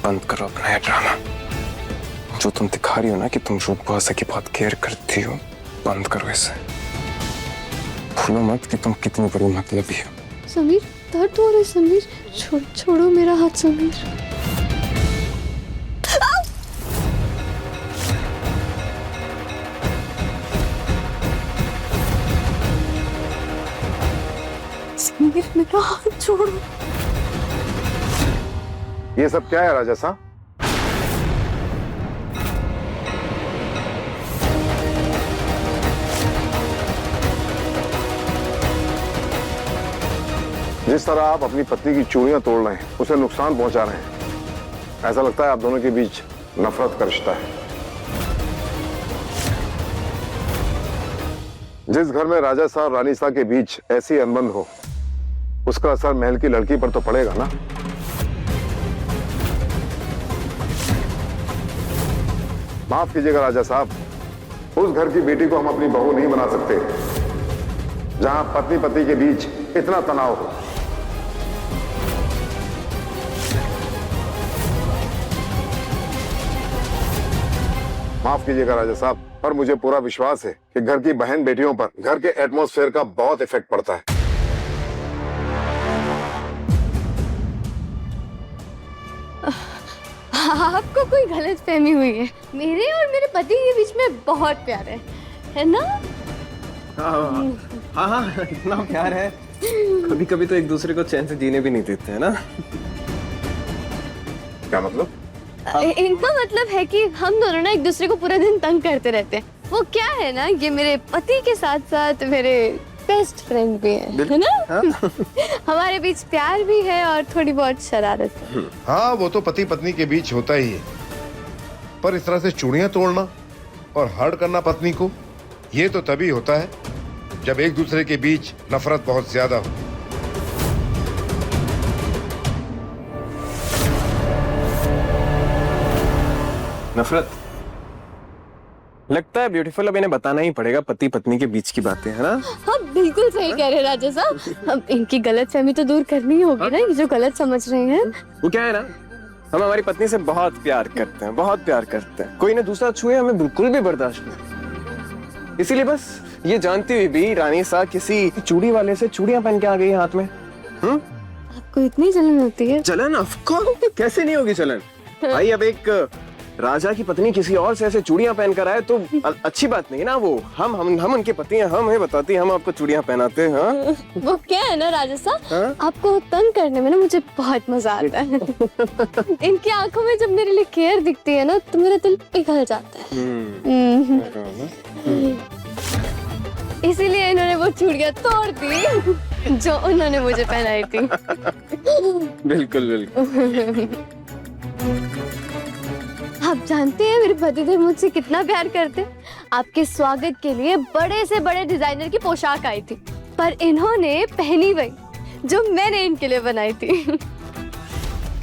बंद करो अपना ये ड्रामा। जो तुम दिखा रही हो ना कि तुम रूपवासा की बहुत केयर करती हो, बंद करो इसे। भूलो मत कि तुम कितनी बड़ी मतलबी हो। समीर, दर्द हो रहा है समीर। छोड़ो मेरा हाथ समीर। समीर, मेरा हाथ छोड़ो। ये सब क्या है राजा साहब? जिस तरह आप अपनी पत्नी की चूड़ियां तोड़ रहे हैं, उसे नुकसान पहुंचा रहे हैं। ऐसा लगता है आप दोनों के बीच नफरत का रिश्ता है। जिस घर में राजा साहब रानी साहब के बीच ऐसी अनबन हो, उसका असर महल की लड़की पर तो पड़ेगा ना। माफ कीजिएगा राजा साहब, उस घर की बेटी को हम अपनी बहू नहीं बना सकते जहां पत्नी पति के बीच इतना तनाव हो। माफ कीजिएगा राजा साहब, पर मुझे पूरा विश्वास है कि घर की बहन बेटियों पर घर के एटमॉस्फेयर का बहुत इफेक्ट पड़ता है। आपको कोई गलतफहमी हुई है। मेरे और मेरे पति के बीच में बहुत प्यार है ना? हाँ हाँ, इतना प्यार है। कभी कभी तो एक दूसरे को चैन से जीने भी नहीं देते, है ना? क्या मतलब? इनका मतलब है कि हम दोनों ना एक दूसरे को पूरा दिन तंग करते रहते हैं। वो क्या है ना, ये मेरे पति के साथ साथ मेरे बेस्ट फ्रेंड भी है ना? हाँ? हमारे बीच प्यार भी है और थोड़ी बहुत शरारत है। हाँ, वो तो पति पत्नी के बीच होता ही है, पर इस तरह से चूड़ियां तोड़ना और हर्ट करना पत्नी को, ये तो तभी होता है जब एक दूसरे के बीच नफरत बहुत ज्यादा हो। नफरत? लगता है ब्यूटीफुल अब इन्हें बताना ही पड़ेगा पति पत्नी के बीच की बातें, है ना? हाँ बिल्कुल सही कह रहे हैं राजा साहब। अब इनकी गलतफहमी तो दूर करनी होगी ना, ये जो गलत समझ रहे हैं। वो क्या है ना, हम हमारी पत्नी से बहुत प्यार करते हैं, बहुत प्यार करते हैं। कोई ना दूसरा छुए हमें बिल्कुल भी बर्दाश्त नहीं। इसीलिए बस ये जानती हुई भी रानी साहब किसी चूड़ी वाले से चूड़ियां पहन के आ गई हाथ में। आपको इतनी जलन होती है? जलन? ऑफ कोर्स, कैसे नहीं होगी जलन। भाई अब एक राजा की पत्नी किसी और से ऐसे चूड़ियां पहन कर आए तो अच्छी बात नहीं ना। वो हम उनके पति हैं, हम बताती हम आपको चूड़ियां पहनाते हैं। हाँ? वो क्या है ना राजा साहब, आपको तंग करने में ना मुझे बहुत मजा आता है। इनकी आंखों में जब मेरे लिए केयर दिखती है ना तो मेरा दिल पिघल जाता है। इसीलिए इन्होंने वो चूड़ियां तोड़ दी जो उन्होंने मुझे पहनाई थी। बिल्कुल बिल्कुल। आप जानते हैं मेरे पतिदेव मुझसे कितना प्यार करते हैं। आपके स्वागत के लिए बड़े से बड़े डिजाइनर की पोशाक आई थी, पर इन्होंने पहनी वही जो मैंने इनके लिए बनाई थी।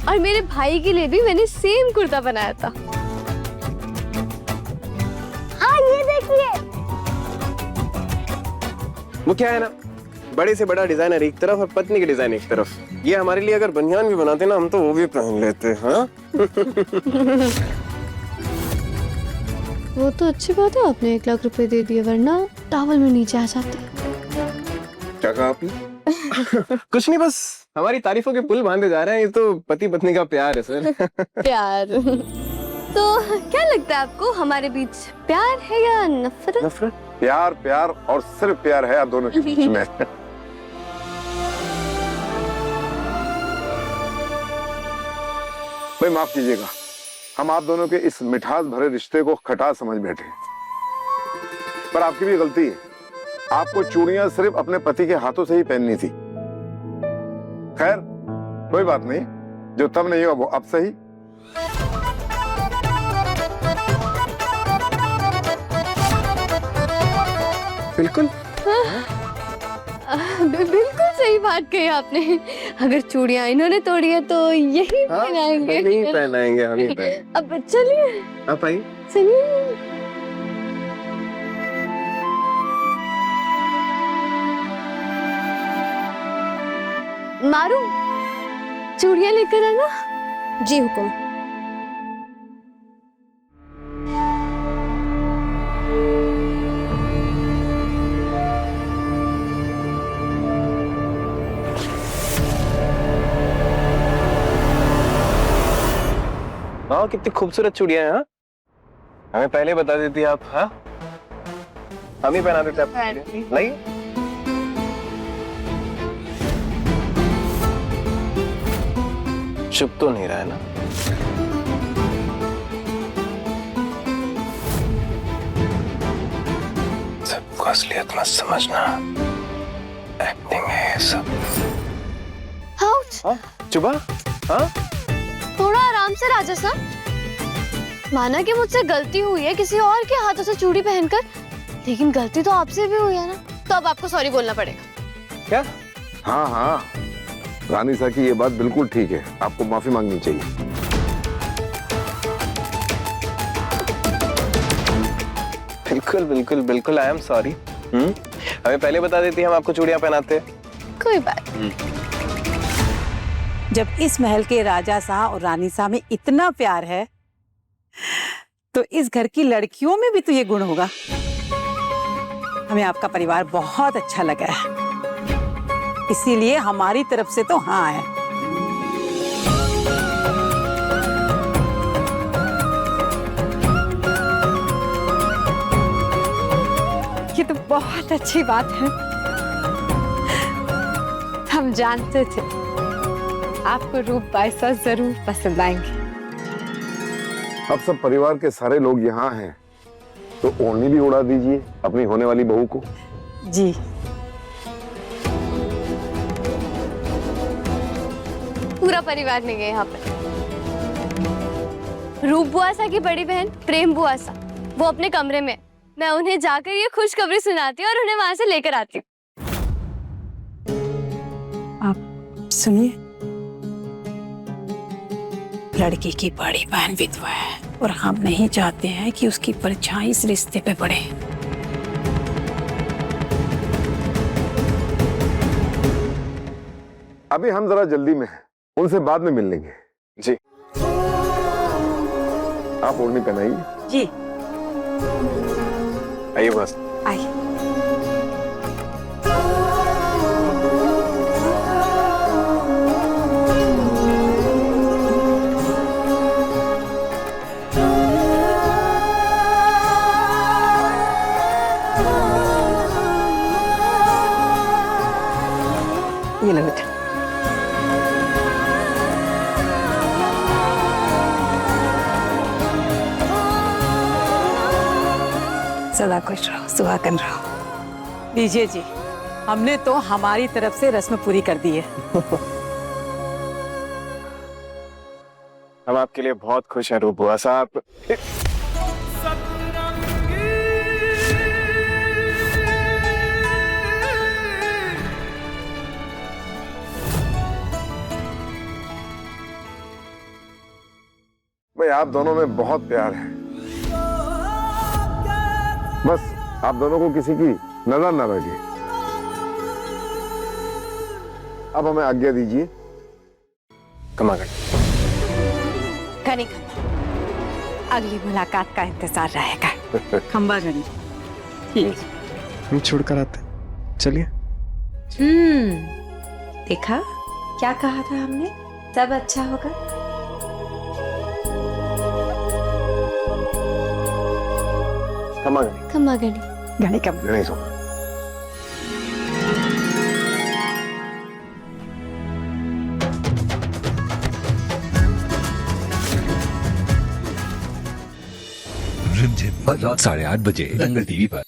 और मेरे भाई के लिए भी मैंने सेम कुर्ता बनाया था। हाँ ये देखिए। वो क्या है ना, बड़े से बड़ा डिजाइनर एक तरफ और पत्नी के डिजाइन एक तरफ। ये हमारे लिए अगर बनियान भी बनाते ना हम तो वो भी पहन लेते। हाँ? वो तो अच्छी बात है, आपने 1 लाख रुपए दे दिए, वरना टावल में नीचे आ जाते। क्या कहा आपने? कुछ नहीं, बस हमारी तारीफों के पुल बांधे जा रहे हैं। ये तो पति पत्नी का प्यार है सर। प्यार। तो क्या लगता है आपको, हमारे बीच प्यार है या नफरत? नफरत? प्यार, प्यार और सिर्फ प्यार है आप दोनों के बीच में। भाई माफ कीजिएगा, हम आप दोनों के इस मिठास भरे रिश्ते को खटास समझ बैठे, पर आपकी भी गलती है। आपको चूड़ियां सिर्फ अपने पति के हाथों से ही पहननी थी। खैर कोई बात नहीं, जो तब नहीं हुआ वो अब सही। बिल्कुल। बिल्कुल सही बात कही आपने। अगर चूड़ियां इन्होंने तोड़ी है तो यही पहनाएंगे। नहीं पहनाएंगे, हम ही पहनाएंगे। अब चलिए, आप आइए। चलिए। मारू, चूड़ियां लेकर आना। जी हुकुम। वाह कितनी खूबसूरत चूड़ियां हैं। हाँ, हमें पहले बता देती आप। हाँ, हम ही पहना देते आपको। नहीं, चुप तो नहीं रहा है ना? सबको असलियत मत समझना, एक्टिंग है ये सब। आउच! हाँ, चुबा। हाँ, थोड़ा आराम से राजा साहब। माना कि मुझसे गलती हुई है किसी और के हाथों से चूड़ी पहनकर, लेकिन गलती तो आपसे भी हुई है ना, तो अब आपको सॉरी बोलना पड़ेगा। क्या? हाँ हाँ, रानी सा की ये बात बिल्कुल ठीक है, आपको माफी मांगनी चाहिए। बिल्कुल बिल्कुल बिल्कुल, आई एम सॉरी। हमें पहले बता देती, हम आपको चूड़ियां पहनाते। कोई बात। जब इस महल के राजा साहब और रानी साहब में इतना प्यार है, तो इस घर की लड़कियों में भी तो ये गुण होगा। हमें आपका परिवार बहुत अच्छा लगा है, इसीलिए हमारी तरफ से तो हाँ है। ये तो बहुत अच्छी बात है। हम जानते थे आपको रूप बाईसा जरूर पसंद आएंगे। अब सब परिवार के सारे लोग यहाँ हैं, तो ओढ़नी भी उड़ा दीजिए अपनी होने वाली बहू को। जी। पूरा परिवार नहीं है यहाँ पे। रूप बुआसा की बड़ी बहन प्रेम बुआसा, वो अपने कमरे में, मैं उन्हें जाकर ये खुशखबरी सुनाती हूँ और उन्हें वहां से लेकर आती हूँ। आप सुनिए, लड़की की बड़ी बहन विधवा है और हम नहीं चाहते हैं कि उसकी परछाई इस रिश्ते पे पड़े। अभी हम जरा जल्दी में हैं, उनसे बाद में मिल लेंगे। जी। आप ओढ़नी पहनाइए। जी। आइए बस। आइए। ये लो बेटा। सदा खुश रहो, सुहागन रहो। लीजिए जी, हमने तो हमारी तरफ से रस्म पूरी कर दी है। हम आपके लिए बहुत खुश हैं रूप बुआसा। आप भाई आप दोनों में बहुत प्यार है, बस आप दोनों को किसी की नजर न लगे। अब हमें आज्ञा दीजिए। कमा गए। घनी खंबा, अगली मुलाकात का इंतजार रहेगा। खंबा घनी। ठीक। हम छोड़कर आते, चलिए। देखा क्या कहा था हमने, सब अच्छा होगा। कमा गए। खम्मा गणी। घनी खंबा। नहीं सो रिमझिम रात 8:30 बजे दंगल टीवी पर।